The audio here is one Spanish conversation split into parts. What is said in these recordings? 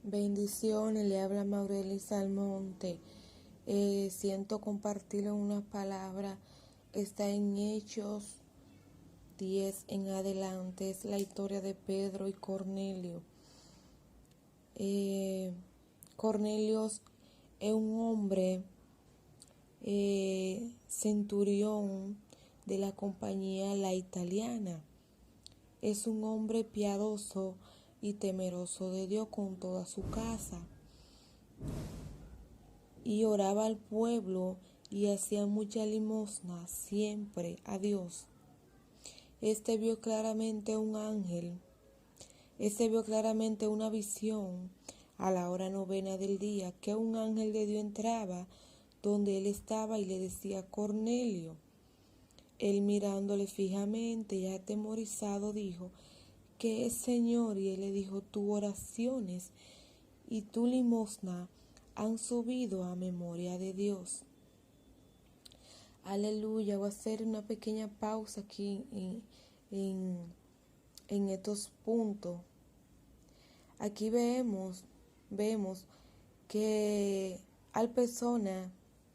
Bendiciones, le habla Maurelis Almonte. Siento compartir unas palabras. Está en Hechos 10 en adelante. Es la historia de Pedro y Cornelio. Cornelio es un hombre centurión de la compañía La Italiana. Es un hombre piadoso y temeroso de Dios con toda su casa. Y oraba al pueblo y hacía mucha limosna siempre a Dios. Este vio claramente un ángel. Este vio claramente una visión a la hora novena del día, que un ángel de Dios entraba donde él estaba y le decía: Cornelio. Él, mirándole fijamente y atemorizado, dijo: ¿Qué es, Señor? Y él le dijo: tus oraciones y tu limosna han subido a memoria de Dios. Aleluya. Voy a hacer una pequeña pausa aquí en estos puntos. Aquí vemos que hay personas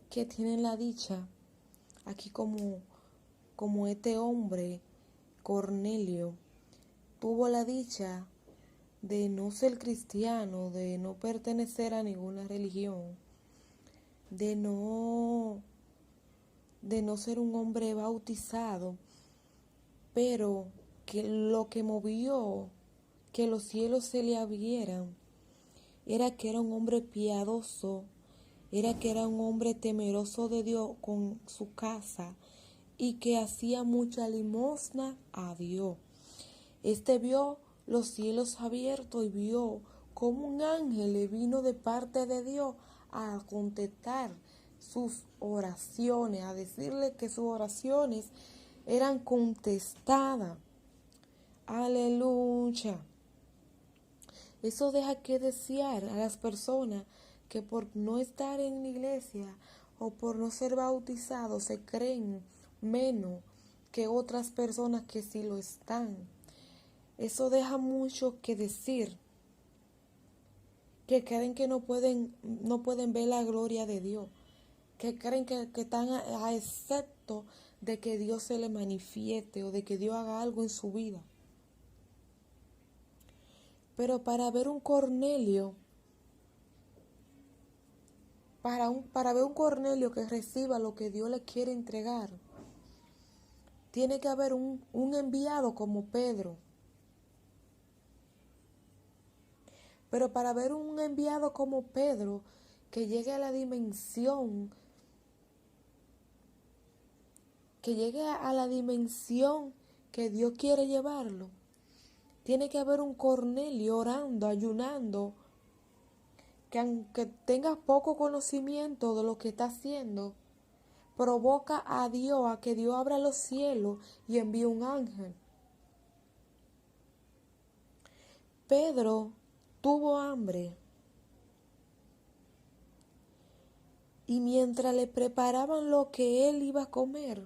que tienen la dicha, aquí como este hombre, Cornelio, tuvo la dicha de no ser cristiano, de no pertenecer a ninguna religión, de no ser un hombre bautizado, pero que lo que movió que los cielos se le abrieran era que era un hombre piadoso, era que era un hombre temeroso de Dios con su casa y que hacía mucha limosna a Dios. Este vio los cielos abiertos y vio cómo un ángel le vino de parte de Dios a contestar sus oraciones, a decirle que sus oraciones eran contestadas. Aleluya. Eso deja que desear a las personas que por no estar en la iglesia o por no ser bautizados se creen menos que otras personas que sí lo están. Eso deja mucho que decir, que creen que no pueden ver la gloria de Dios, que creen que están a excepto de que Dios se le manifieste o de que Dios haga algo en su vida. Pero para ver un Cornelio, para ver un Cornelio que reciba lo que Dios le quiere entregar, tiene que haber un enviado como Pedro. Pero para ver un enviado como Pedro que llegue a la dimensión, que Dios quiere llevarlo, tiene que haber un Cornelio orando, ayunando, que aunque tenga poco conocimiento de lo que está haciendo, provoca a Dios a que Dios abra los cielos y envíe un ángel. Pedro tuvo hambre y mientras le preparaban lo que él iba a comer,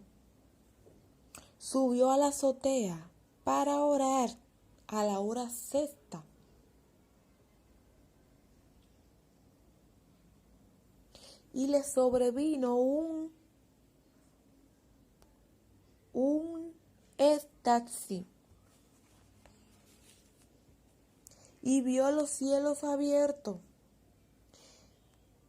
subió a la azotea para orar a la hora sexta. Y le sobrevino un éxtasis y vio los cielos abiertos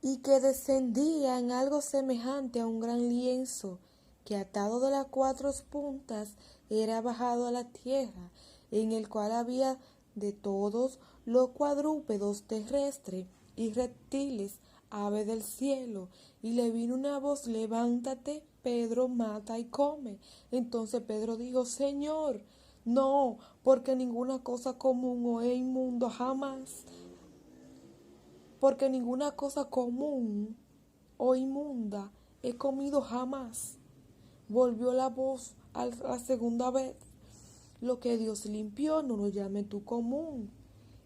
y que descendía en algo semejante a un gran lienzo que atado de las cuatro puntas era bajado a la tierra, en el cual había de todos los cuadrúpedos terrestres y reptiles, aves del cielo. Y le vino una voz: levántate, Pedro, mata y come. Entonces Pedro dijo: Señor, no, porque ninguna cosa común o es inmundo jamás. Porque ninguna cosa común o inmunda he comido jamás. Volvió la voz a la segunda vez: lo que Dios limpió, no lo llame tú común.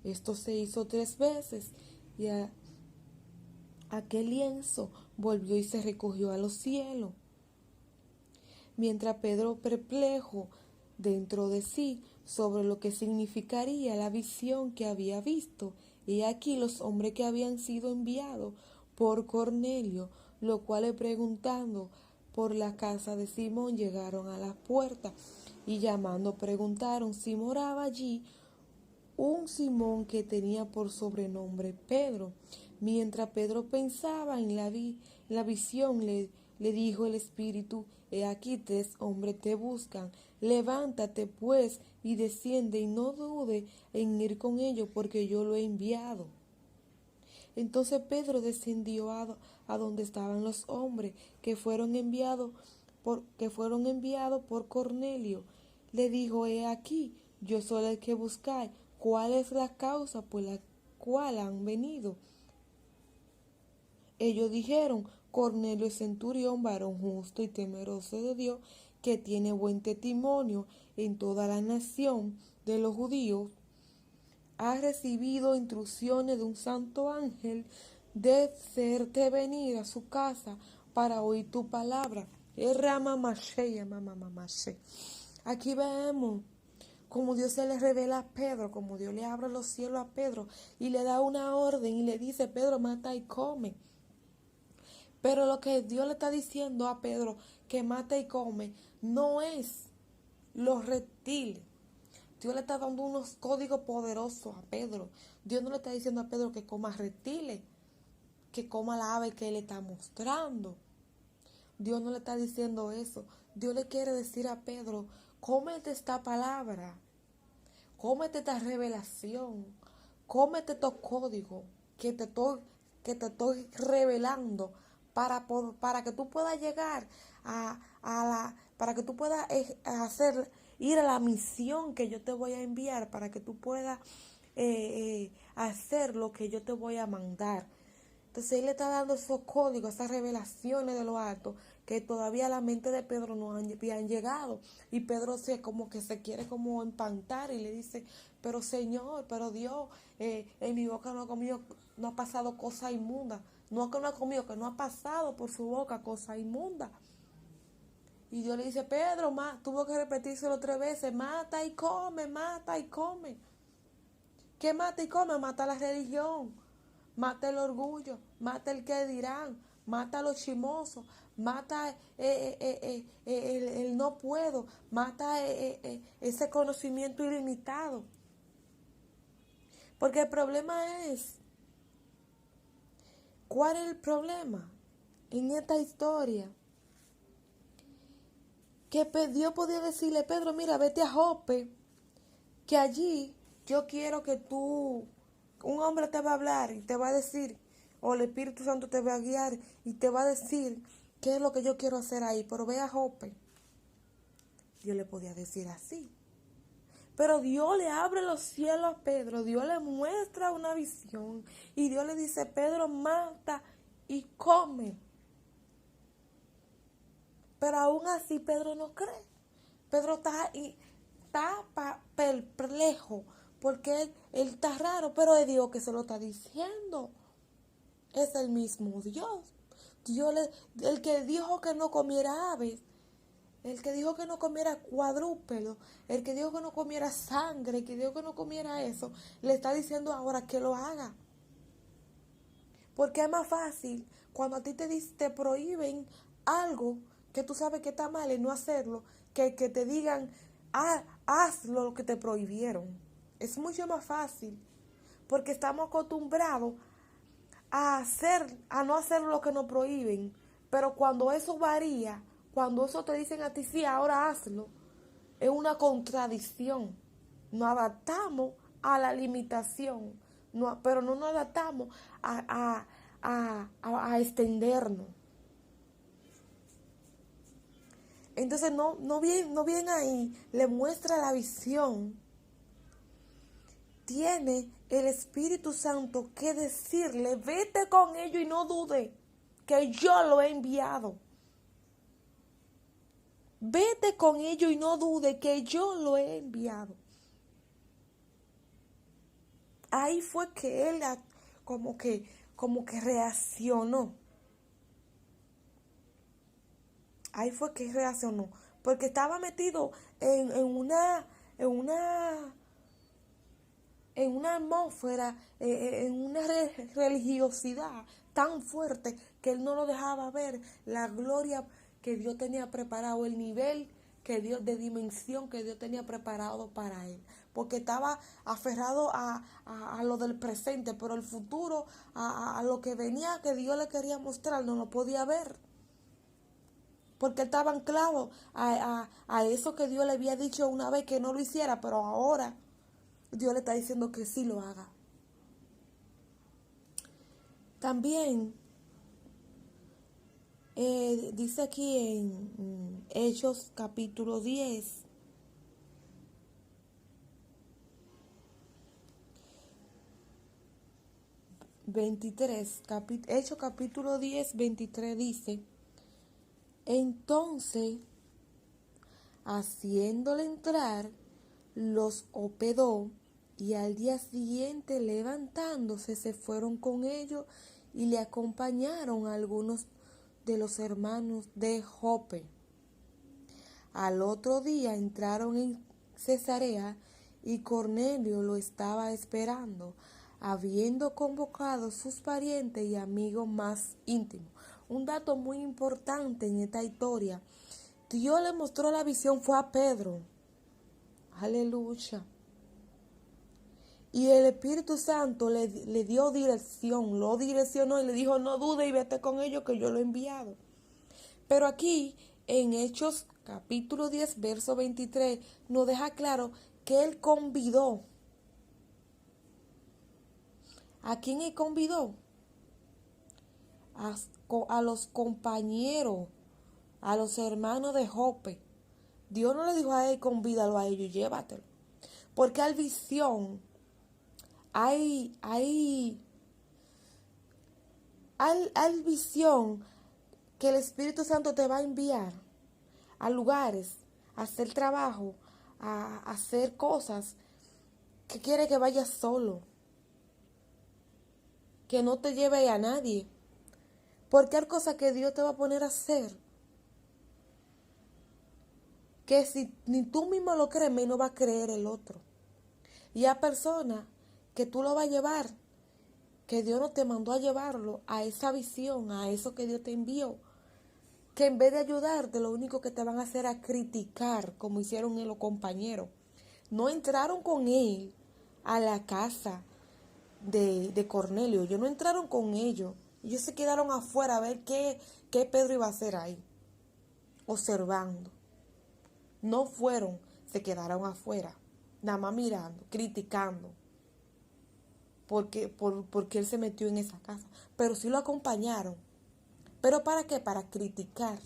Esto se hizo 3 veces y aquel lienzo volvió y se recogió a los cielos. Mientras Pedro, perplejo dentro de sí sobre lo que significaría la visión que había visto, y aquí los hombres que habían sido enviados por Cornelio, los cuales preguntando por la casa de Simón llegaron a las puertas y llamando preguntaron si moraba allí un Simón que tenía por sobrenombre Pedro. Mientras Pedro pensaba en la visión, le dijo el Espíritu: he aquí 3 hombres te buscan. Levántate pues y desciende, y no dude en ir con ellos, porque yo lo he enviado. Entonces Pedro descendió a donde estaban los hombres que fueron enviados por Cornelio. Le dijo: he aquí, yo soy el que buscáis. ¿Cuál es la causa por la cual han venido? Ellos dijeron: Cornelio es centurión, varón justo y temeroso de Dios, que tiene buen testimonio en toda la nación de los judíos. Ha recibido instrucciones de un santo ángel de hacerte venir a su casa para oír tu palabra. Aquí vemos como Dios se le revela a Pedro, como Dios le abre los cielos a Pedro y le da una orden y le dice: Pedro, mata y come. Pero lo que Dios le está diciendo a Pedro que mata y come no es los reptiles. Dios le está dando unos códigos poderosos a Pedro. Dios no le está diciendo a Pedro que coma reptiles, que coma la ave que él está mostrando. Dios no le está diciendo eso. Dios le quiere decir a Pedro: cómete esta palabra, cómete esta revelación, cómete estos códigos que te estoy revelando para que tú puedas llegar para que tú puedas ir a la misión que yo te voy a enviar, para que tú puedas hacer lo que yo te voy a mandar. Entonces él le está dando esos códigos, esas revelaciones de lo alto, que todavía a la mente de Pedro no habían llegado. Y Pedro como que se quiere como empantar y le dice: pero Señor, pero Dios, en mi boca no ha comido, no ha pasado cosa inmunda. No es que no ha comido, que no ha pasado por su boca cosa inmunda. Y Dios le dice: Pedro, tuvo que repetírselo 3 veces: mata y come, mata y come. ¿Qué mata y come? Mata la religión, mata el orgullo, mata el que dirán, mata a los chismosos, mata el no puedo, mata ese conocimiento ilimitado. Porque el problema es, ¿cuál es el problema en esta historia? Que Dios podía decirle: Pedro, mira, vete a Jope, que allí yo quiero que tú, un hombre te va a hablar y te va a decir, o el Espíritu Santo te va a guiar y te va a decir qué es lo que yo quiero hacer ahí, pero ve a Jope. Dios le podía decir así. Pero Dios le abre los cielos a Pedro, Dios le muestra una visión y Dios le dice: Pedro, mata y come. Pero aún así Pedro no cree. Pedro está perplejo porque él está raro, pero es Dios que se lo está diciendo. Es el mismo Dios. El que dijo que no comiera aves, el que dijo que no comiera cuadrúpedos, el que dijo que no comiera sangre, el que dijo que no comiera eso, le está diciendo ahora que lo haga. Porque es más fácil cuando a ti te prohíben algo que tú sabes que está mal y no hacerlo, que te digan: haz lo que te prohibieron. Es mucho más fácil porque estamos acostumbrados a no hacer lo que nos prohíben. Pero cuando eso varía, cuando eso te dicen a ti: sí, ahora hazlo, es una contradicción. Nos adaptamos a la limitación, pero no nos adaptamos a extendernos. Entonces no bien ahí le muestra la visión. Tiene el Espíritu Santo que decirle: vete con ellos y no dude que yo lo he enviado. Vete con ellos y no dude que yo lo he enviado. Ahí fue que él como que reaccionó. Ahí fue que reaccionó. Porque estaba metido en una en una atmósfera, en una religiosidad tan fuerte que él no lo dejaba ver la gloria que Dios tenía preparado, el nivel que Dios, de dimensión que Dios tenía preparado para él. Porque estaba aferrado a lo del presente, pero el futuro, a lo que venía, que Dios le quería mostrar, no lo podía ver. Porque él estaba anclado a eso que Dios le había dicho una vez que no lo hiciera, pero ahora Dios le está diciendo que sí lo haga. También dice aquí en Hechos capítulo 10, Hechos capítulo 10, 23 dice: entonces, haciéndole entrar, los hospedó, y al día siguiente, levantándose, se fueron con ellos y le acompañaron algunos de los hermanos de Jope. Al otro día entraron en Cesarea y Cornelio lo estaba esperando, habiendo convocado sus parientes y amigos más íntimos. Un dato muy importante en esta historia: Dios le mostró la visión, fue a Pedro. Aleluya. Y el Espíritu Santo le dio dirección, lo direccionó y le dijo: no dude y vete con ellos, que yo lo he enviado. Pero aquí, en Hechos capítulo 10, verso 23, nos deja claro que él convidó. ¿A quién él convidó? A los compañeros, a los hermanos de Jope. Dios no le dijo a él: convídalo a ellos, llévatelo. Porque hay visión, hay visión que el Espíritu Santo te va a enviar a lugares, a hacer trabajo, a hacer cosas que quiere que vayas solo, que no te lleve a nadie. Porque hay cosas que Dios te va a poner a hacer que si ni tú mismo lo crees, menos va a creer el otro. Y hay personas que tú lo vas a llevar, que Dios no te mandó a llevarlo a esa visión, a eso que Dios te envió, que en vez de ayudarte, lo único que te van a hacer es criticar, como hicieron los compañeros. No entraron con él a la casa de Cornelio, ellos no entraron con ellos. Ellos se quedaron afuera a ver qué Pedro iba a hacer ahí, observando. No fueron, se quedaron afuera, nada más mirando, criticando, porque él se metió en esa casa. Pero sí lo acompañaron. ¿Pero para qué? Para criticar.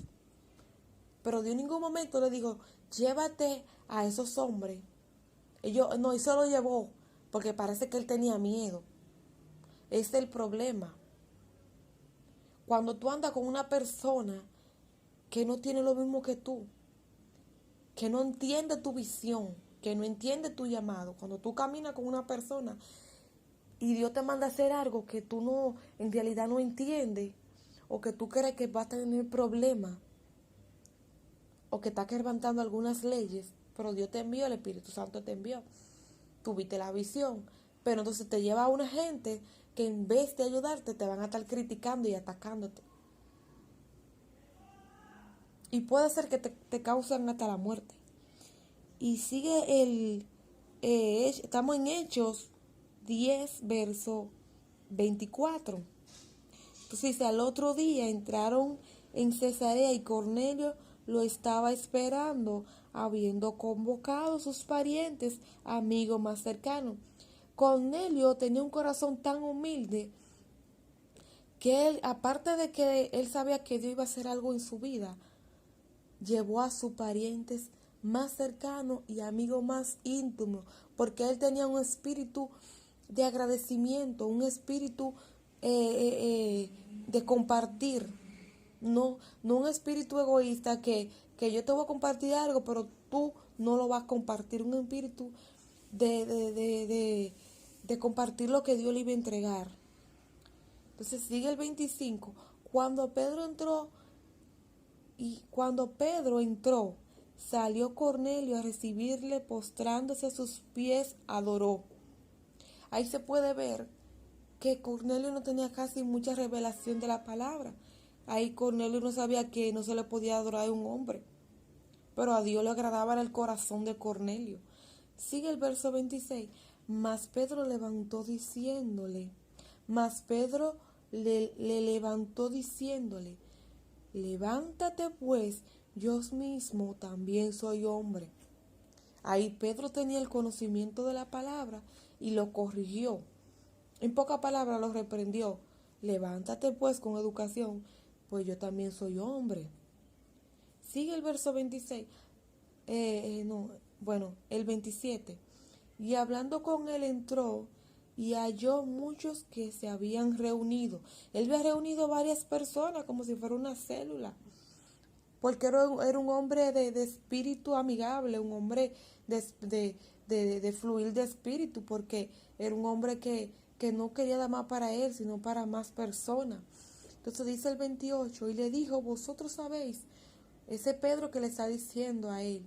Pero de ningún momento le dijo: llévate a esos hombres. No, y se lo llevó porque parece que él tenía miedo. Ese es el problema. Cuando tú andas con una persona que no tiene lo mismo que tú, que no entiende tu visión, que no entiende tu llamado, cuando tú caminas con una persona y Dios te manda a hacer algo que tú no, en realidad no entiendes, o que tú crees que va a tener problemas, o que está quebrantando algunas leyes, pero Dios te envió, el Espíritu Santo te envió, tuviste la visión, pero entonces te lleva a una gente que en vez de ayudarte te van a estar criticando y atacándote. Y puede ser que te causen hasta la muerte. Y sigue estamos en Hechos 10, verso 24. Entonces dice: al otro día entraron en Cesarea y Cornelio lo estaba esperando, habiendo convocado a sus parientes, amigos más cercanos. Cornelio tenía un corazón tan humilde que él, aparte de que él sabía que Dios iba a hacer algo en su vida, llevó a sus parientes más cercanos y amigos más íntimos, porque él tenía un espíritu de agradecimiento, un espíritu de compartir, no un espíritu egoísta que yo te voy a compartir algo, pero tú no lo vas a compartir, un espíritu de compartir lo que Dios le iba a entregar. Entonces sigue el 25, cuando Pedro entró, salió Cornelio a recibirle, postrándose a sus pies, adoró. ahí se puede ver que Cornelio no tenía casi mucha revelación de la palabra. Ahí Cornelio no sabía que no se le podía adorar a un hombre, pero a Dios le agradaba el corazón de Cornelio. Sigue el verso 26. Mas Pedro levantó diciéndole, mas Pedro le levantó diciéndole, levántate pues, yo mismo también soy hombre. Ahí Pedro tenía el conocimiento de la palabra y lo corrigió. En pocas palabras lo reprendió. Levántate pues con educación, pues yo también soy hombre. Sigue el verso 26. El 27. Y hablando con él entró y halló muchos que se habían reunido. Él había reunido varias personas como si fuera una célula. Porque era un hombre de espíritu amigable, un hombre de fluir de espíritu, porque era un hombre que no quería dar más para él, sino para más personas. Entonces dice el 28, y le dijo, vosotros sabéis, ese Pedro que le está diciendo a él,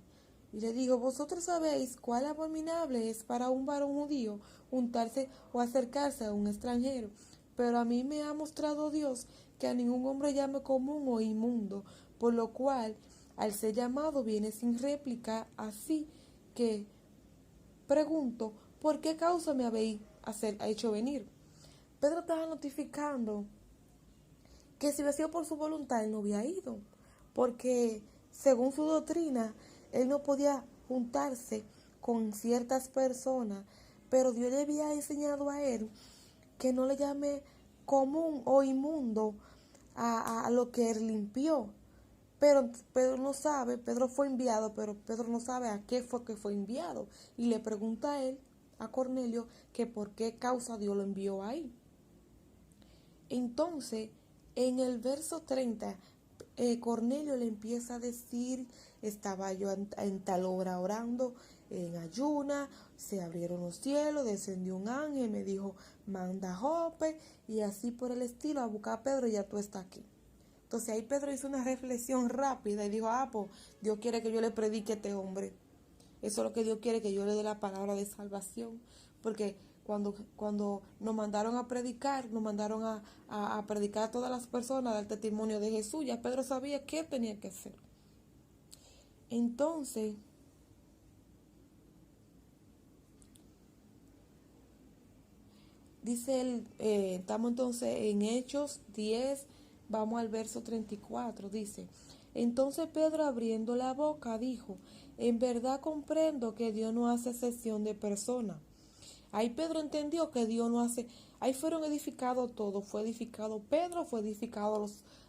y le dijo, vosotros sabéis cuál abominable es para un varón judío juntarse o acercarse a un extranjero, pero a mí me ha mostrado Dios que a ningún hombre llame común o inmundo, por lo cual al ser llamado viene sin réplica, así que pregunto, ¿por qué causa me habéis hecho venir? Pedro estaba notificando que si hubiera sido por su voluntad él no había ido, porque según su doctrina él no podía juntarse con ciertas personas, pero Dios le había enseñado a él que no le llame común o inmundo a lo que él limpió. Pero Pedro no sabe, Pedro fue enviado, pero Pedro no sabe a qué fue que fue enviado. Y le pregunta a él, a Cornelio, que por qué causa Dios lo envió ahí. Entonces, en el verso 30, Cornelio le empieza a decir, estaba yo en tal hora orando, en ayuna, se abrieron los cielos, descendió un ángel, me dijo, manda a Jope, y así por el estilo, a buscar a Pedro, y ya tú estás aquí. Entonces ahí Pedro hizo una reflexión rápida y dijo, pues Dios quiere que yo le predique a este hombre. Eso es lo que Dios quiere, que yo le dé la palabra de salvación. Porque cuando nos mandaron a predicar, nos mandaron a predicar a todas las personas, del testimonio de Jesús, ya Pedro sabía qué tenía que hacer. Entonces, dice él, estamos entonces en Hechos 10, vamos al verso 34, dice, entonces Pedro abriendo la boca dijo, en verdad comprendo que Dios no hace excepción de personas. Ahí Pedro entendió que Dios no hace, ahí fueron edificados todos, fue edificado Pedro, fue edificado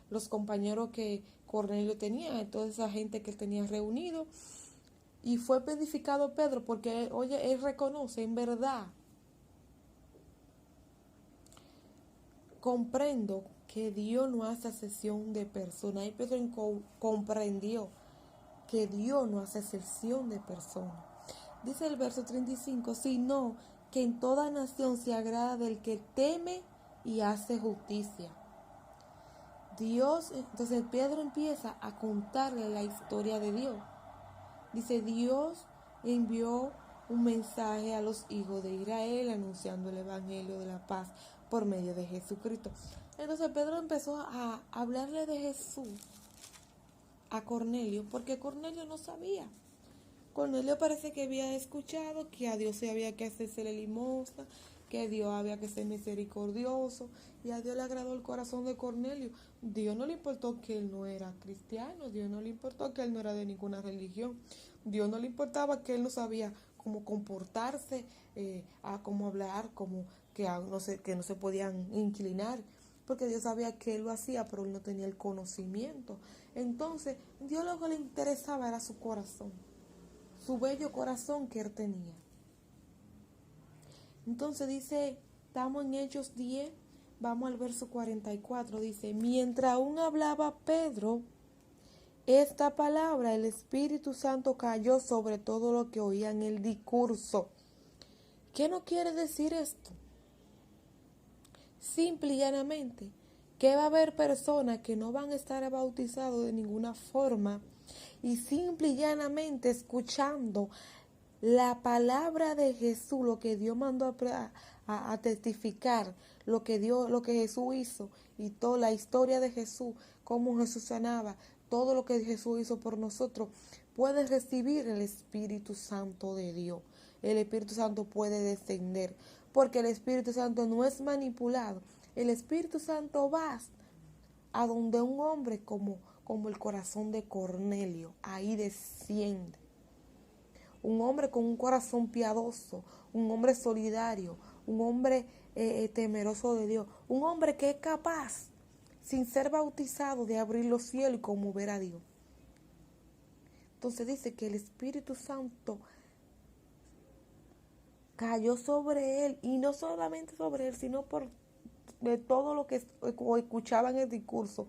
los compañeros que Cornelio tenía, toda esa gente que él tenía reunido, y fue edificado Pedro porque, oye, él reconoce, en verdad, comprendo que Dios no hace excepción de personas. Y Pedro comprendió que Dios no hace excepción de personas. Dice el verso 35, sino que en toda nación se agrada del que teme y hace justicia. Dios, entonces Pedro empieza a contarle la historia de Dios. Dice, Dios envió un mensaje a los hijos de Israel anunciando el evangelio de la paz por medio de Jesucristo. Entonces Pedro empezó a hablarle de Jesús a Cornelio, porque Cornelio no sabía. Cornelio parece que había escuchado que a Dios se había que hacerse la limosna, que a Dios había que ser misericordioso, y a Dios le agradó el corazón de Cornelio. Dios no le importó que él no era cristiano, Dios no le importó que él no era de ninguna religión, Dios no le importaba que él no sabía cómo comportarse, a cómo hablar, que no se podían inclinar, porque Dios sabía que él lo hacía, pero él no tenía el conocimiento. Entonces, Dios lo que le interesaba era su corazón, su bello corazón que él tenía. Entonces dice, estamos en Hechos 10, vamos al verso 44, dice, mientras aún hablaba Pedro esta palabra, el Espíritu Santo cayó sobre todo lo que oían el discurso. ¿Qué no quiere decir esto? Simple y llanamente, que va a haber personas que no van a estar bautizados de ninguna forma, y simple y llanamente escuchando la palabra de Jesús, lo que Dios mandó a testificar lo que Dios, lo que Jesús hizo y toda la historia de Jesús, cómo Jesús sanaba, todo lo que Jesús hizo por nosotros, puede recibir el Espíritu Santo de Dios. El Espíritu Santo puede descender, porque el Espíritu Santo no es manipulado. El Espíritu Santo va a donde un hombre como el corazón de Cornelio, ahí desciende. Un hombre con un corazón piadoso, un hombre solidario, un hombre temeroso de Dios, un hombre que es capaz, sin ser bautizado, de abrir los cielos y conmover a Dios. Entonces dice que el Espíritu Santo cayó sobre él, y no solamente sobre él, sino por de todo lo que escuchaban el discurso.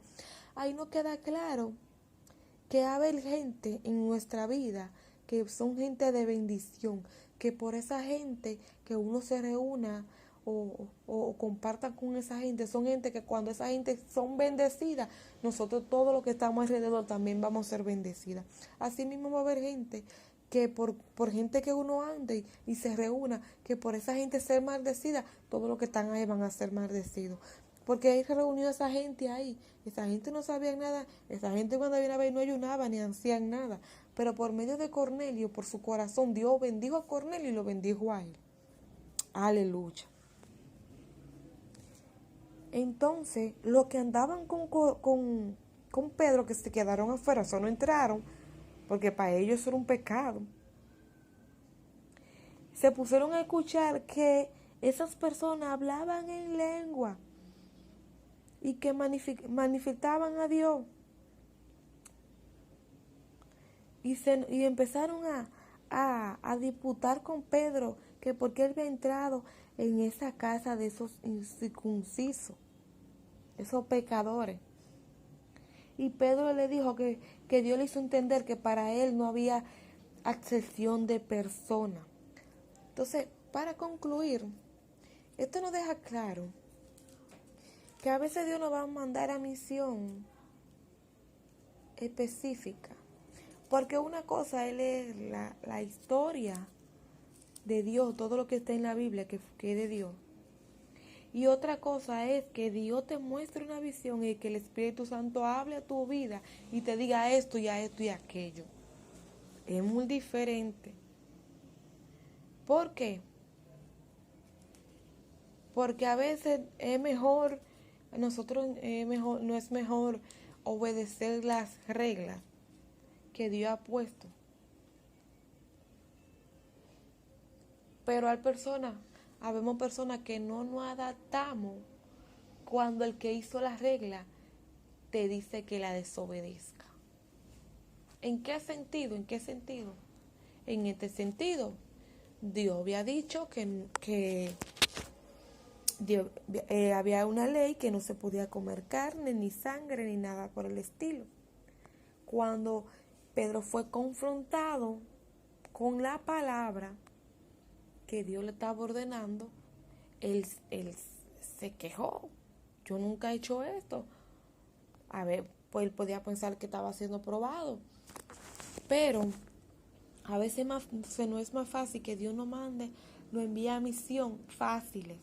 Ahí nos queda claro que hay gente en nuestra vida que son gente de bendición, que por esa gente que uno se reúna o comparta con esa gente, son gente que cuando esa gente son bendecidas, nosotros todos los que estamos alrededor también vamos a ser bendecidas. Así mismo va a haber gente que por gente que uno ande y se reúna, que por esa gente ser maldecida, todos los que están ahí van a ser maldecidos. Porque ahí se reunió esa gente ahí. Esa gente no sabía nada. Esa gente cuando viene a ver no ayunaba ni hacían nada. Pero por medio de Cornelio, por su corazón, Dios bendijo a Cornelio y lo bendijo a él. Aleluya. Entonces, los que andaban con Pedro, que se quedaron afuera, solo entraron, porque para ellos eso era un pecado. Se pusieron a escuchar que esas personas hablaban en lengua y que manifestaban a Dios. Y empezaron a disputar con Pedro que por qué él había entrado en esa casa de esos incircuncisos, esos pecadores. Y Pedro le dijo que Dios le hizo entender que para él no había acepción de persona. Entonces, para concluir, esto nos deja claro que a veces Dios nos va a mandar a misión específica. Porque una cosa es leer la historia de Dios, todo lo que está en la Biblia, que es de Dios. Y otra cosa es que Dios te muestre una visión y que el Espíritu Santo hable a tu vida y te diga esto y a esto y aquello. Es muy diferente. ¿Por qué? Porque a veces es mejor, no es mejor obedecer las reglas que Dios ha puesto. Pero habemos personas que no nos adaptamos cuando el que hizo la regla te dice que la desobedezca. ¿En qué sentido? ¿En qué sentido? En este sentido, Dios había dicho que Dios, había una ley que no se podía comer carne, ni sangre, ni nada por el estilo. Cuando Pedro fue confrontado con la palabra que Dios le estaba ordenando, él se quejó. Yo nunca he hecho esto. A ver, pues él podía pensar que estaba siendo probado. Pero a veces no es más fácil que Dios nos mande, nos envíe a misión fáciles,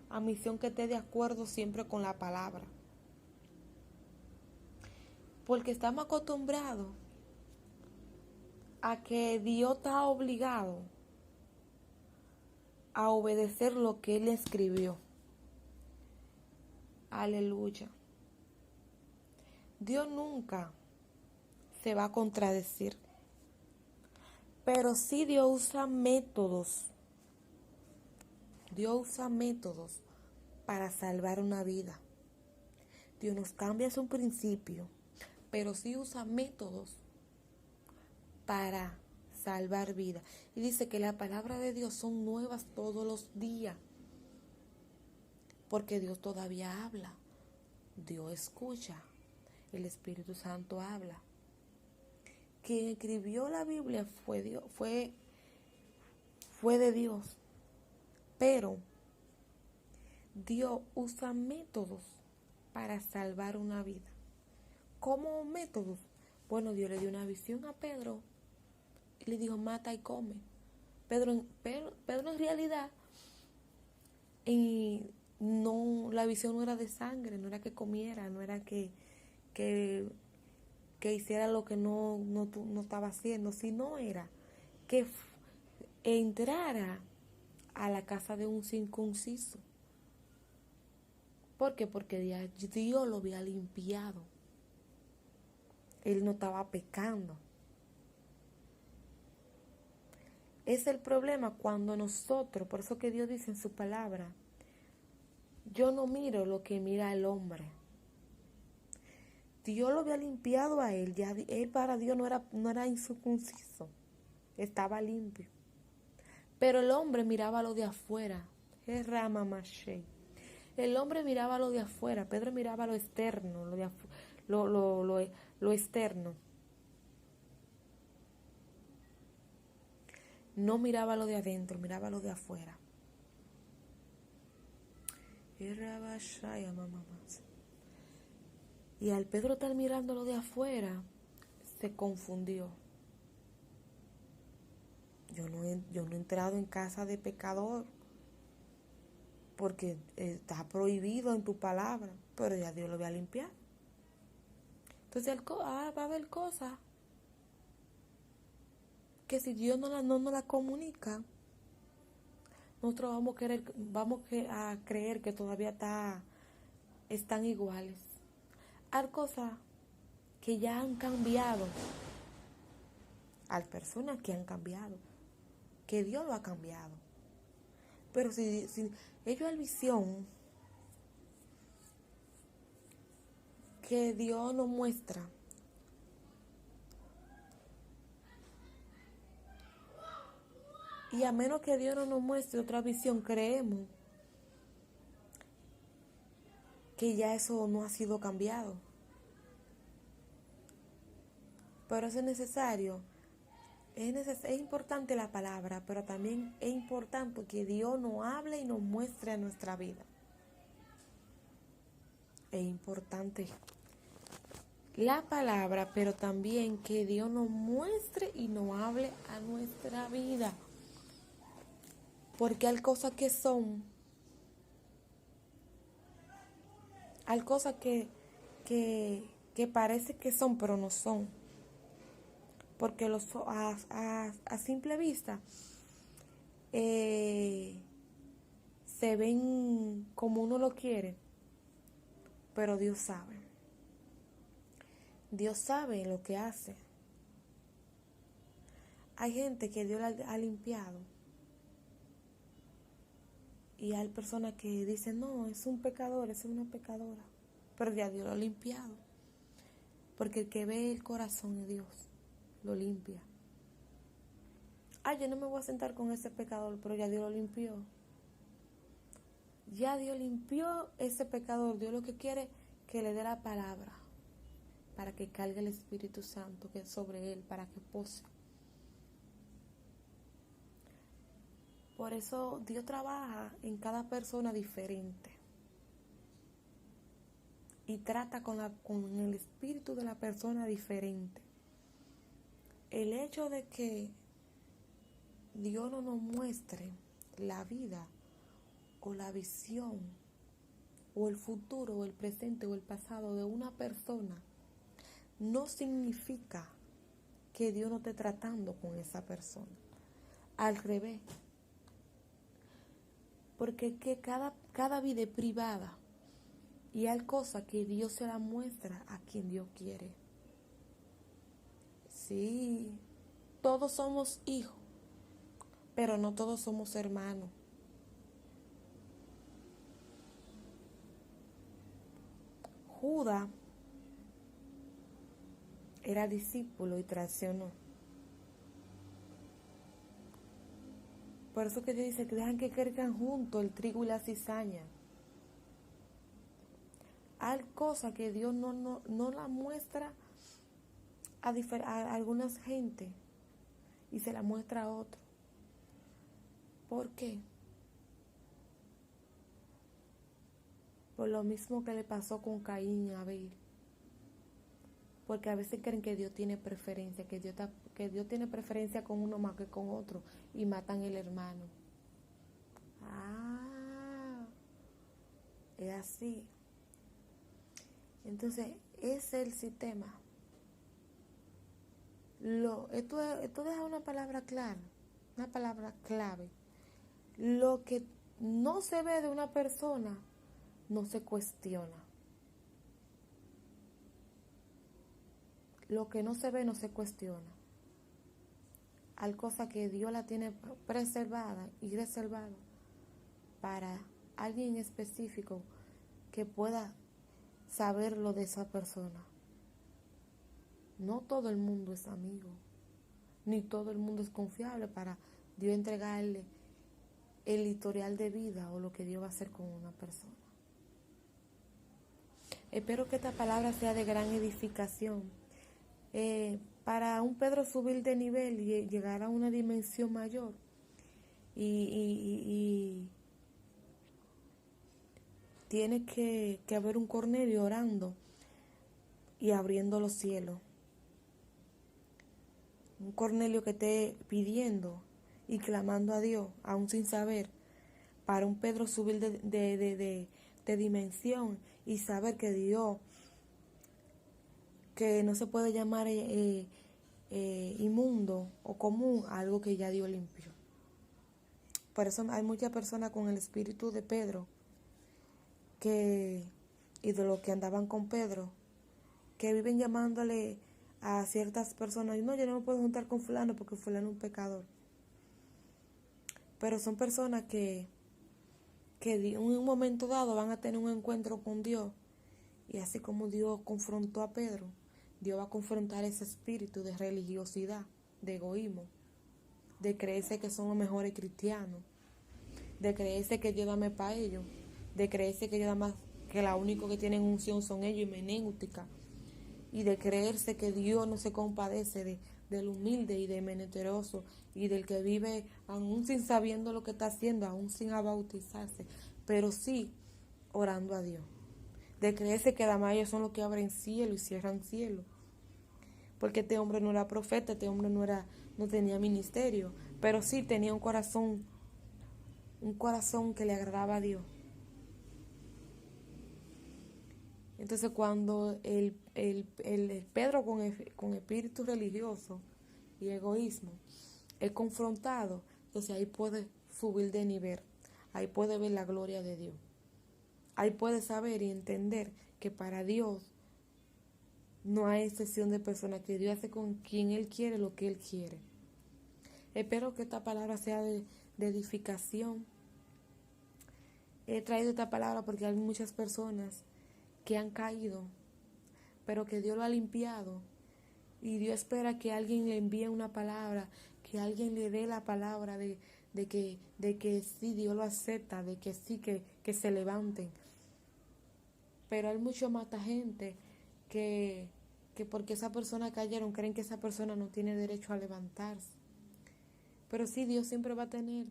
a misión que esté de acuerdo siempre con la palabra. Porque estamos acostumbrados a que Dios está obligado a obedecer lo que Él escribió. Aleluya. Dios nunca se va a contradecir. Pero sí Dios usa métodos. Dios usa métodos para salvar una vida. Dios nos cambia su principio, pero sí usa métodos para salvar vida. Y dice que la palabra de Dios son nuevas todos los días. Porque Dios todavía habla. Dios escucha. El Espíritu Santo habla. Quien escribió la Biblia fue Dios, fue de Dios. Pero Dios usa métodos para salvar una vida. ¿Cómo métodos? Bueno, Dios le dio una visión a Pedro y le dijo, mata y come. Pedro en realidad Y no, la visión no era de sangre, no era que comiera, no era que, que hiciera lo que no estaba haciendo, sino era que entrara a la casa de un circunciso. ¿Por qué? Porque Dios lo había limpiado. Él no estaba pecando. Es el problema cuando nosotros, por eso que Dios dice en su palabra, yo no miro lo que mira el hombre. Dios lo había limpiado a él, ya él para Dios no era incircunciso, estaba limpio. Pero el hombre miraba lo de afuera. El hombre miraba lo de afuera, Pedro miraba lo externo, lo externo. No miraba lo de adentro, miraba lo de afuera. Y al Pedro estar mirando lo de afuera, se confundió. Yo no he entrado en casa de pecador, porque está prohibido en tu palabra, pero ya Dios lo voy a limpiar. Entonces va a haber cosas que si Dios no nos la comunica, nosotros vamos a creer que todavía están iguales. Hay cosas que ya han cambiado. Hay personas que han cambiado, que Dios lo ha cambiado. Pero si ellos hay visión que Dios nos muestra, y a menos que Dios no nos muestre otra visión, creemos que ya eso no ha sido cambiado. Pero eso es necesario. Es importante la palabra, pero también es importante que Dios nos hable y nos muestre a nuestra vida. Es importante la palabra, pero también que Dios nos muestre y nos hable a nuestra vida. Porque hay cosas que son, hay cosas que parece que son, pero no son. Porque a simple vista se ven como uno lo quiere, pero Dios sabe. Dios sabe lo que hace. Hay gente que Dios la ha limpiado y hay personas que dicen, no, es un pecador, es una pecadora, pero ya Dios lo ha limpiado, porque el que ve el corazón de Dios lo limpia. Yo no me voy a sentar con ese pecador, pero ya Dios lo limpió. Ya Dios limpió ese pecador. Dios lo que quiere es que le dé la palabra para que cargue el Espíritu Santo que es sobre él, para que pose. Por eso Dios trabaja en cada persona diferente y trata con el espíritu de la persona diferente. El hecho de que Dios no nos muestre la vida o la visión o el futuro o el presente o el pasado de una persona no significa que Dios no esté tratando con esa persona. Al revés. Porque que cada vida es privada y hay cosas que Dios se la muestra a quien Dios quiere. Sí, todos somos hijos, pero no todos somos hermanos. Judas era discípulo y traicionó. Por eso que Dios dice que dejan que crezcan juntos el trigo y la cizaña. Hay cosas que Dios no la muestra a algunas gente y se la muestra a otro. ¿Por qué? Por lo mismo que le pasó con Caín y Abel. Porque a veces creen que Dios tiene preferencia, que Dios tiene preferencia con uno más que con otro y matan el hermano. es así. Entonces, ese es el sistema. Esto deja una palabra clara, una palabra clave. Lo que no se ve de una persona no se cuestiona. Lo que no se ve no se cuestiona. Hay cosas que Dios la tiene preservada y reservada para alguien específico que pueda saberlo de esa persona. No todo el mundo es amigo, ni todo el mundo es confiable para Dios entregarle el historial de vida o lo que Dios va a hacer con una persona. Espero que esta palabra sea de gran edificación. Para un Pedro subir de nivel y llegar a una dimensión mayor y tiene que haber un Cornelio orando y abriendo los cielos. Un Cornelio que esté pidiendo y clamando a Dios, aún sin saber, para un Pedro subir de dimensión y saber que Dios, que no se puede llamar inmundo o común a algo que ya Dios limpió. Por eso hay muchas personas con el espíritu de Pedro y de los que andaban con Pedro, que viven llamándole a ciertas personas, no, yo no me puedo juntar con fulano porque fulano es un pecador. Pero son personas que en un momento dado van a tener un encuentro con Dios, y así como Dios confrontó a Pedro, Dios va a confrontar ese espíritu de religiosidad, de egoísmo, de creerse que son los mejores cristianos, de creerse que Dios dame para ellos, de creerse que Dios da más, que la único que tienen unción son ellos y menéutica, y de creerse que Dios no se compadece del humilde y del menesteroso y del que vive aún sin sabiendo lo que está haciendo, aún sin bautizarse, pero sí orando a Dios. De creerse que además ellos son los que abren cielo y cierran cielo. Porque este hombre no era profeta, este hombre no tenía ministerio, pero sí tenía un corazón que le agradaba a Dios. Entonces cuando el Pedro con espíritu religioso y egoísmo es confrontado, entonces ahí puede subir de nivel, ahí puede ver la gloria de Dios. Ahí puede saber y entender que para Dios no hay excepción de personas, que Dios hace con quien Él quiere lo que Él quiere. Espero que esta palabra sea de edificación. He traído esta palabra porque hay muchas personas que han caído, pero que Dios lo ha limpiado. Y Dios espera que alguien le envíe una palabra, que alguien le dé la palabra de que sí, Dios lo acepta, de que sí, que se levanten. Pero hay mucho más gente que porque esa persona cayeron, creen que esa persona no tiene derecho a levantarse. Pero sí, Dios siempre va a tener